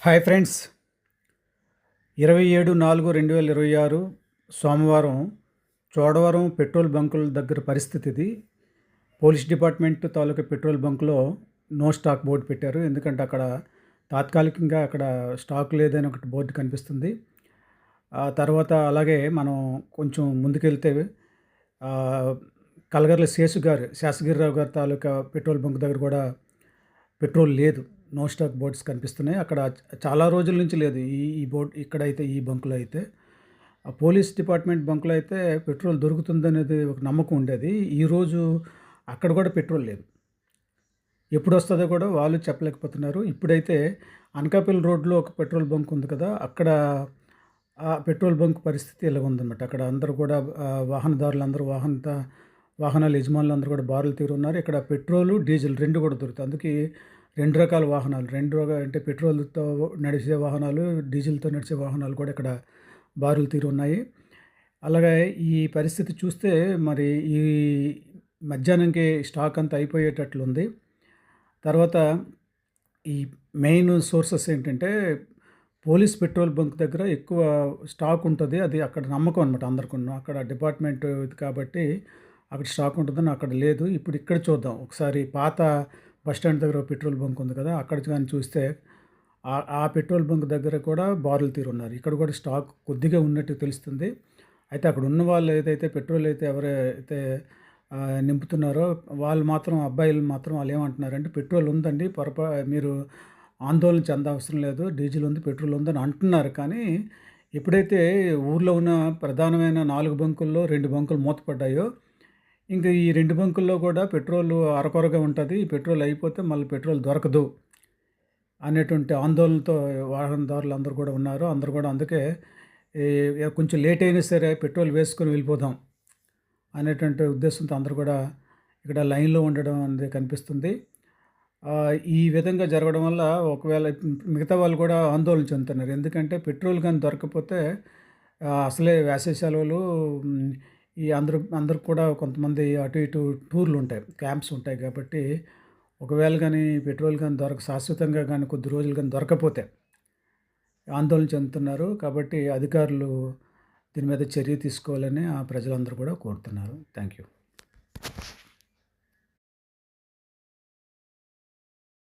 Hi friends, 27/4/2026 సోమవారం Chodavaram petrol బంకుల దగ్గర పరిస్థితి ఇది. పోలీస్ డిపార్ట్మెంట్ తాలూకా పెట్రోల్ బంక్‌లో నో స్టాక్ బోర్డ్ పెట్టారు. ఎందుకంటే అక్కడ తాత్కాలికంగా అక్కడ స్టాక్ లేదని ఒకటి బోర్డు కనిపిస్తుంది. ఆ తర్వాత అలాగే మనం కొంచెం ముందుకెళ్తే కలగర్ల శేషగిరిరావు గారి తాలూకా పెట్రోల్ బంక్ దగ్గర కూడా పెట్రోల్ లేదు. నో స్టాక్ బోర్డ్స్ కనిపిస్తున్నాయి. అక్కడ చాలా రోజుల నుంచి లేదు. ఈ బోర్డ్ ఇక్కడైతే ఈ బంకులో అయితే. ఆ పోలీస్ డిపార్ట్మెంట్ బంకులో అయితే పెట్రోల్ దొరుకుతుందనేది ఒక నమ్మకం ఉండేది. ఈరోజు అక్కడ కూడా పెట్రోల్ లేదు. ఎప్పుడొస్తదో కూడా వాళ్ళు చెప్పలేకపోతున్నారు. ఇప్పుడైతే అనకాపల్లి రోడ్‌లో ఒక పెట్రోల్ బంక్ ఉంది కదా! అక్కడ ఆ పెట్రోల్ బంక్ పరిస్థితి ఇలాగుందనమాట. అక్కడ అందరూ కూడా వాహనదారులందరూ వాహనాల యజమానులందరూ కూడా బారులు తీరున్నారు. ఇక్కడ పెట్రోలు, డీజిల్ 2 కూడా దొరుకుతాయి. అందుకే 2 రకాల వాహనాలు, 2 అంటే పెట్రోల్‌తో నడిచే వాహనాలు, డీజిల్‌తో నడిచే వాహనాలు కూడా ఇక్కడ బారులు తీరి ఉన్నాయి. అలాగే ఈ పరిస్థితి చూస్తే మరి ఈ మధ్యాహ్నంకి స్టాక్ అంతా అయిపోయేటట్లుంది. తర్వాత ఈ మెయిన్ సోర్సెస్ ఏంటంటే పోలీస్ పెట్రోల్ బంక్ దగ్గర ఎక్కువ స్టాక్ ఉంటది. అది అక్కడ నమ్మకం అనమాట అందరికును. అక్కడ డిపార్ట్మెంట్ ఇది కాబట్టి అక్కడ స్టాక్ ఉంటుందని అక్కడ లేదు. ఇప్పుడు ఇక్కడ చూద్దాం. ఒకసారి పాత బస్ స్టాండ్ దగ్గర పెట్రోల్ బంక్ ఉంది కదా! అక్కడ గాని చూస్తే ఆ పెట్రోల్ బంక్ దగ్గర కూడా బారులు తీరున్నారు. ఇక్కడ కూడా స్టాక్ కొద్దిగా ఉన్నట్టు తెలుస్తుంది. అయితే అక్కడ ఉన్న వాళ్ళు ఏదైతే పెట్రోల్ అయితే ఎవరైతే నింపుతున్నారో వాళ్ళు మాత్రం అబ్బాయిలు మాత్రం వాళ్ళేమంటున్నారంటే పెట్రోల్ ఉందండి. మీరు ఆందోళన చెందవసరం లేదు. డీజిల్ ఉంది, పెట్రోల్ ఉందని అంటున్నారు. కానీ ఎప్పుడైతే ఊర్లో ఉన్న ప్రధానమైన 4 బంకుల్లో 2 బంకులు మూతపడ్డాయో, ఇంక ఈ 2 బంకుల్లో కూడా పెట్రోలు అరకొరగా ఉంటది. ఈ పెట్రోల్ అయిపోతే మళ్ళీ పెట్రోల్ దొరకదు అనేటువంటి ఆందోళనతో వాహనదారులందరూ కూడా ఉన్నారు. అందరూ కూడా అందుకే కొంచెం లేట్ అయినా సరే పెట్రోల్ వేసుకొని వెళ్ళిపోదాం అనేటువంటి ఉద్దేశంతో అందరూ కూడా ఇక్కడ లైన్‌లో ఉండడం అనేది కనిపిస్తుంది. ఈ విధంగా జరగడం వల్ల ఒకవేళ మిగతా వాళ్ళు కూడా ఆందోళన చెందుతున్నారు. ఎందుకంటే పెట్రోల్ గాని దొరకకపోతే అసలే వేసవి సెలవులు, ఈ అందరికి కూడా కొంతమంది అటు ఇటు టూర్‌లుంటాయి. క్యాంప్స్ ఉంటాయి కాబట్టి ఒకవేళ గాని పెట్రోల్ గాని శాశ్వతంగా గాని కొద్ది రోజులు గాని దొరకకపోతే ఆందోళన చెందుతున్నారు. కాబట్టి అధికారులు దీని మీద చర్య తీసుకోవాలని ప్రజలందరూ కూడా కోరుతున్నారు. Thank you.